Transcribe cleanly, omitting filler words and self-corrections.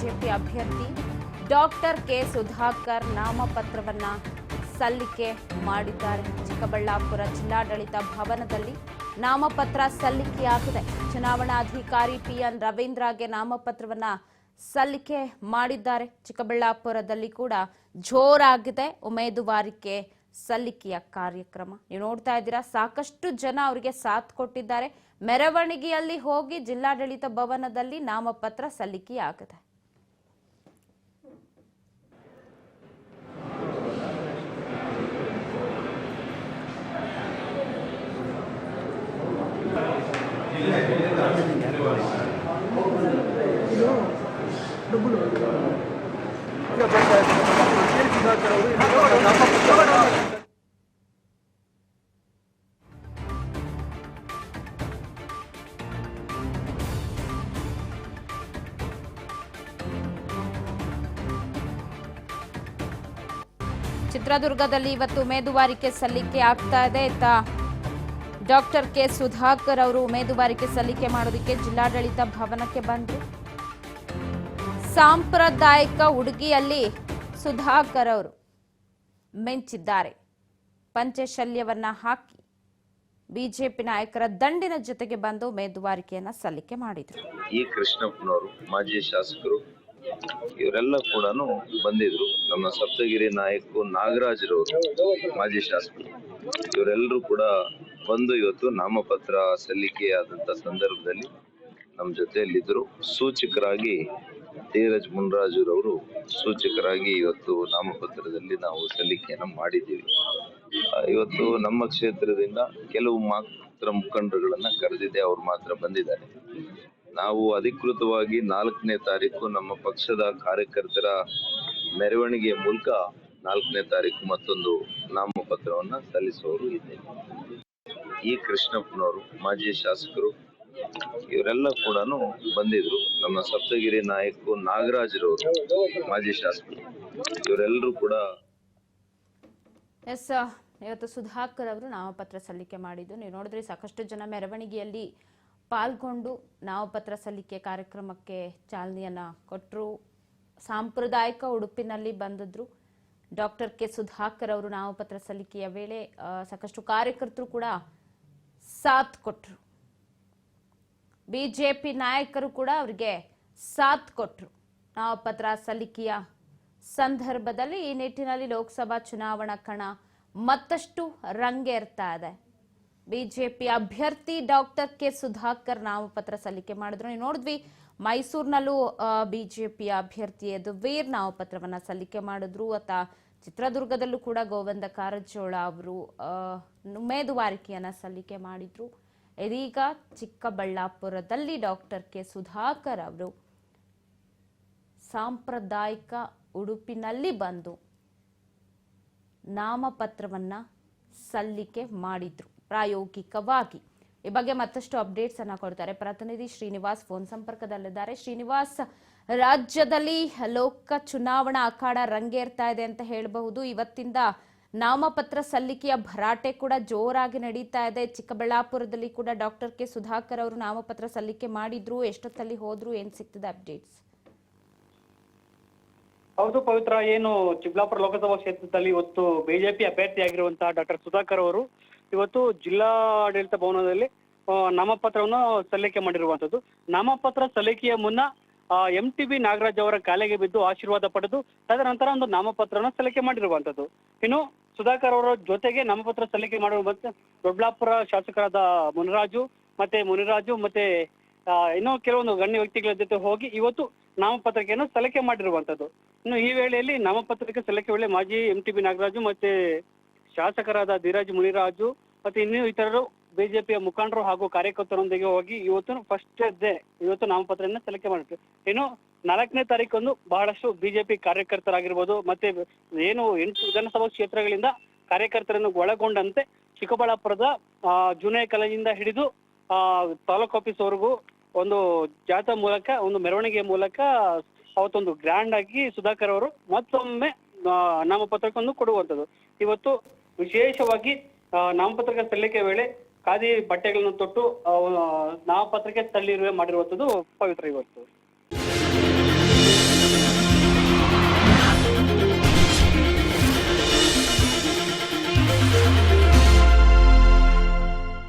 BJP ಅಭ್ಯರ್ಥಿ doctor K Sudhakar ನಾಮಪತ್ರವನ್ನ ಸಲ್ಲಿಕೆ ಮಾಡಿದ್ದಾರೆ. ಚಿಕ್ಕಬಳ್ಳಾಪುರ ಜಿಲ್ಲಾಡಳಿತ ಭವನದಲ್ಲಿ ನಾಮಪತ್ರ ಸಲ್ಲಿಕೆಯಾಗಿದೆ. ಚುನಾವಣಾಧಿಕಾರಿ ಪಿಎನ್ ರವೀಂದ್ರಗೆ ನಾಮಪತ್ರವನ್ನ ಸಲ್ಲಿಕೆ ಮಾಡಿದ್ದಾರೆ. ಚಿಕ್ಕಬಳ್ಳಾಪುರದಲ್ಲಿ ಕೂಡ ಜೋರಾಗಿದೆ ಉಮೇದುವಾರಿಕೆ ಸಲ್ಲಿಕೆಯ ಕಾರ್ಯಕ್ರಮ. ನೀವು ನೋಡ್ತಾ ಇದ್ದೀರಾ, ಸಾಕಷ್ಟು ಜನ ಅವರಿಗೆ ಸಾಥ್ ಕೊಟ್ಟಿದ್ದಾರೆ. ಮೆರವಣಿಗೆಯಲ್ಲಿ ಹೋಗಿ ಜಿಲ್ಲಾಡಳಿತ ಭವನದಲ್ಲಿ ನಾಮಪತ್ರ ಸಲ್ಲಿಕೆಯಾಗಿದೆ. ಚಿತ್ರದುರ್ಗದಲ್ಲಿ ಇವತ್ತು ಉಮೇದುವಾರಿಕೆ ಸಲ್ಲಿಕೆ ಆಗ್ತಾ ಇದೆ. ಡಾಕ್ಟರ್ ಕೆ ಸುಧಾಕರ್ ಅವರು ಉಮೇದುವಾರಿಕೆ ಸಲ್ಲಿಕೆ ಮಾಡೋದಕ್ಕೆ ಜಿಲ್ಲಾಡಳಿತ ಭವನಕ್ಕೆ ಬಂದರು. ಸಾಂಪ್ರದಾಯಿಕ ಉಡುಗೆಯಲ್ಲಿ ಸುಧಾಕರ್ ಅವರು ಮಿಂಚಿದ್ದಾರೆ. ಪಂಚಶಲ್ಯವನ್ನ ಹಾಕಿ ಬಿಜೆಪಿ ನಾಯಕರ ದಂಡಿನ ಜೊತೆಗೆ ಬಂದು ಉಮೇದುವಾರಿಕೆಯನ್ನ ಸಲ್ಲಿಕೆ ಮಾಡಿದ್ರು. ಈ ಕೃಷ್ಣಪ್ಪನವರು ಮಾಜಿ ಶಾಸಕರು ಇವರೆಲ್ಲ ಕೂಡ ಬಂದಿದ್ರು. ನಮ್ಮ ಸಪ್ತಗಿರಿ ನಾಯಕ ನಾಗರಾಜರವರು ಮಾಜಿ ಶಾಸಕರು ಇವರೆಲ್ಲರೂ ಕೂಡ ಬಂದು ಇವತ್ತು ನಾಮಪತ್ರ ಸಲ್ಲಿಕೆಯಾದಂತ ಸಂದರ್ಭದಲ್ಲಿ ನಮ್ಮ ಜೊತೆಯಲ್ಲಿದ್ದರು. ಸೂಚಕರಾಗಿ ಧೀರಜ್ ಮುನ್ರಾಜುರವರು ಸೂಚಕರಾಗಿ ಇವತ್ತು ನಾಮಪತ್ರದಲ್ಲಿ ನಾವು ಸಲ್ಲಿಕೆಯನ್ನ ಮಾಡಿದ್ದೀವಿ. ಇವತ್ತು ನಮ್ಮ ಕ್ಷೇತ್ರದಿಂದ ಕೆಲವು ಮಾತ್ರ ಮುಖಂಡರುಗಳನ್ನ ಕರೆದಿದೆ, ಅವ್ರು ಮಾತ್ರ ಬಂದಿದ್ದಾರೆ. ನಾವು ಅಧಿಕೃತವಾಗಿ 4ನೇ ತಾರೀಕು ನಮ್ಮ ಪಕ್ಷದ ಕಾರ್ಯಕರ್ತರ ಮೆರವಣಿಗೆಯ ಮೂಲಕ 4ನೇ ತಾರೀಕು ಮತ್ತೊಂದು ನಾಮಪತ್ರವನ್ನ ಸಲ್ಲಿಸುವವರು ಇದ್ದೇವೆ. ಈ ಕೃಷ್ಣಪ್ಪನವರು ಮಾಜಿ ಶಾಸಕರು ಇವರೆಲ್ಲ ಕೂಡ ಬಂದಿದ್ರು. ನಮ್ಮ ಸಪ್ತಗಿರಿ ನಾಯಕ ನಾಗರಾಜರವರು ಮಾಜಿ ಶಾಸಕರು ಇವರೆಲ್ಲರೂ ಕೂಡ ಇವತ್ತು ಸುಧಾಕರ್ ಅವರು ನಾಮಪತ್ರ ಸಲ್ಲಿಕೆ ಮಾಡಿದ್ದು ನೀವು ನೋಡಿದ್ರೆ ಸಾಕಷ್ಟು ಜನ ಮೆರವಣಿಗೆಯಲ್ಲಿ ಪಾಲ್ಗೊಂಡು ನಾಮಪತ್ರ ಸಲ್ಲಿಕೆ ಕಾರ್ಯಕ್ರಮಕ್ಕೆ ಚಾಲನೆಯನ್ನ ಕೊಟ್ಟರು. ಸಾಂಪ್ರದಾಯಿಕ ಉಡುಪಿನಲ್ಲಿ ಬಂದಿದ್ರು ಡಾಕ್ಟರ್ ಕೆ ಸುಧಾಕರ್ ಅವರು. ನಾಮಪತ್ರ ಸಲ್ಲಿಕೆಯ ವೇಳೆ ಸಾಕಷ್ಟು ಕಾರ್ಯಕರ್ತರು ಕೂಡ ಸಾಥ್ ಕೊಟ್ಟರು. ಬಿಜೆಪಿ ನಾಯಕರು ಕೂಡ ಅವರಿಗೆ ಸಾಥ್ ಕೊಟ್ಟರು ನಾಮಪತ್ರ ಸಲ್ಲಿಕೆಯ ಸಂದರ್ಭದಲ್ಲಿ. ಈ ನಿಟ್ಟಿನಲ್ಲಿ ಲೋಕಸಭಾ ಚುನಾವಣಾ ಕಣ ಮತ್ತಷ್ಟು ರಂಗೇರ್ತಾ ಇದೆ. ಬಿಜೆಪಿ ಅಭ್ಯರ್ಥಿ ಡಾಕ್ಟರ್ ಕೆ ಸುಧಾಕರ್ ನಾಮಪತ್ರ ಸಲ್ಲಿಕೆ ಮಾಡಿದ್ರು. ನೀವು ನೋಡಿದ್ವಿ, ಮೈಸೂರಿನಲ್ಲೂ ಬಿಜೆಪಿಯ ಅಭ್ಯರ್ಥಿ ಯದುವೀರ್ ನಾಮಪತ್ರವನ್ನ ಸಲ್ಲಿಕೆ ಮಾಡಿದ್ರು. ಚಿತ್ರದುರ್ಗದಲ್ಲೂ ಕೂಡ ಗೋವಿಂದ ಕಾರಜೋಳ ಅವರು ಉಮೇದುವಾರಿಕೆಯನ್ನ ಸಲ್ಲಿಕೆ ಮಾಡಿದ್ರು. ಇದೀಗ ಚಿಕ್ಕಬಳ್ಳಾಪುರದಲ್ಲಿ ಡಾಕ್ಟರ್ ಕೆ ಸುಧಾಕರ್ ಅವರು ಸಾಂಪ್ರದಾಯಿಕ ಉಡುಪಿನಲ್ಲಿ ಬಂದು ನಾಮಪತ್ರವನ್ನ ಸಲ್ಲಿಕೆ ಮಾಡಿದ್ರು ಪ್ರಾಯೋಗಿಕವಾಗಿ. ಈ ಬಗ್ಗೆ ಮತ್ತಷ್ಟು ಅಪ್ಡೇಟ್ಸ್ ಅನ್ನ ಕೊಡ್ತಾರೆ ಪ್ರತಿನಿಧಿ ಶ್ರೀನಿವಾಸ್ ಫೋನ್ ಸಂಪರ್ಕದಲ್ಲಿದ್ದಾರೆ. ಶ್ರೀನಿವಾಸ್, ರಾಜ್ಯದಲ್ಲಿ ಲೋಕ ಚುನಾವಣಾ ಅಖಾಡ ರಂಗೇರ್ತಾ ಇದೆ ಅಂತ ಹೇಳಬಹುದು. ಇವತ್ತಿಂದ ನಾಮಪತ್ರ ಸಲ್ಲಿಕೆಯ ಭರಾಟೆ ಕೂಡ ಜೋರಾಗಿ ನಡೀತಾ ಇದೆ. ಚಿಕ್ಕಬಳ್ಳಾಪುರದಲ್ಲಿ ಕೂಡ ಡಾಕ್ಟರ್ ಕೆ ಸುಧಾಕರ್ ಅವರು ನಾಮಪತ್ರ ಸಲ್ಲಿಕೆ ಮಾಡಿದ್ರು. ಎಷ್ಟೊತ್ತಲ್ಲಿ ಹೋದ್ರು, ಏನ್ ಸಿಗ್ತದೆ ಅಪ್ಡೇಟ್ಸ್? ಹೌದು ಪವಿತ್ರ, ಏನು ಚಿಕ್ಕಬಳ್ಳಾಪುರ ಲೋಕಸಭಾ ಕ್ಷೇತ್ರದಲ್ಲಿ ಇವತ್ತು ಬಿಜೆಪಿ ಅಭ್ಯರ್ಥಿಯಾಗಿರುವಂತಹ ಡಾಕ್ಟರ್ ಸುಧಾಕರ್ ಅವರು ಇವತ್ತು ಜಿಲ್ಲಾಡಳಿತ ಭವನದಲ್ಲಿ ನಾಮಪತ್ರವನ್ನು ಸಲ್ಲಿಕೆ ಮಾಡಿರುವಂತದ್ದು. ನಾಮಪತ್ರ ಸಲ್ಲಿಕೆಯ ಮುನ್ನ MTB ನಾಗರಾಜ್ ಅವರ ಕಾಲಿಗೆ ಬಿದ್ದು ಆಶೀರ್ವಾದ ಪಡೆದು ತದನಂತರ ಒಂದು ನಾಮಪತ್ರವನ್ನು ಸಲ್ಲಿಕೆ ಮಾಡಿರುವಂತದ್ದು. ಇನ್ನು ಸುಧಾಕರ್ ಅವರ ಜೊತೆಗೆ ನಾಮಪತ್ರ ಸಲ್ಲಿಕೆ ಮಾಡುವ ದೊಡ್ಡಬಳ್ಳಾಪುರ ಶಾಸಕರಾದ ಮುನಿರಾಜು ಮತ್ತೆ ಇನ್ನೂ ಕೆಲವೊಂದು ಗಣ್ಯ ವ್ಯಕ್ತಿಗಳ ಜೊತೆ ಹೋಗಿ ಇವತ್ತು ನಾಮಪತ್ರಿಕೆಯನ್ನು ಸಲ್ಲಿಕೆ ಮಾಡಿರುವಂತದ್ದು. ಇನ್ನು ಈ ವೇಳೆಯಲ್ಲಿ ನಾಮಪತ್ರಿಕೆ ಸಲ್ಲಿಕೆ ವೇಳೆ ಮಾಜಿ MTB ನಾಗರಾಜು ಮತ್ತೆ ಶಾಸಕರಾದ ಧೀರಜ್ ಮುನಿರಾಜು ಮತ್ತೆ ಇನ್ನೂ ಇತರರು ಬಿಜೆಪಿಯ ಮುಖಂಡರು ಹಾಗೂ ಕಾರ್ಯಕರ್ತರೊಂದಿಗೆ ಹೋಗಿ ಇವತ್ತು ನಾಮಪತ್ರವನ್ನು ಸಲ್ಲಿಕೆ ಮಾಡಿದ್ರು. ಇನ್ನು 4ನೇ ತಾರೀಕಂದು ಬಹಳಷ್ಟು ಬಿಜೆಪಿ ಕಾರ್ಯಕರ್ತರಾಗಿರ್ಬೋದು ಮತ್ತೆ ಏನು 8 ವಿಧಾನಸಭಾ ಕ್ಷೇತ್ರಗಳಿಂದ ಕಾರ್ಯಕರ್ತರನ್ನು ಒಳಗೊಂಡಂತೆ ಚಿಕ್ಕಬಳ್ಳಾಪುರದ ಜೂನಿಯರ್ ಕಾಲೇಜಿಂದ ಹಿಡಿದು ತಾಲೂಕು ಆಫೀಸ್ ವರೆಗೂ ಒಂದು ಜಾಥಾ ಮೂಲಕ ಒಂದು ಮೆರವಣಿಗೆ ಮೂಲಕ ಅವತ್ತೊಂದು ಗ್ರ್ಯಾಂಡ್ ಆಗಿ ಸುಧಾಕರ್ ಅವರು ಮತ್ತೊಮ್ಮೆ ನಾಮಪತ್ರವನ್ನು ಕೊಡುವಂಥದ್ದು. ಇವತ್ತು ವಿಶೇಷವಾಗಿ ನಾಮಪತ್ರ ಸಲ್ಲಿಕೆ ವೇಳೆ ಖಾದಿ ಬಟ್ಟೆಗಳನ್ನು ತೊಟ್ಟು ನಾಮಪತ್ರಕ್ಕೆ ಸಲ್ಲಿರುವೆ ಮಾಡಿರುವಂಥದ್ದು ಪವಿತ್ರ ಇವತ್ತು.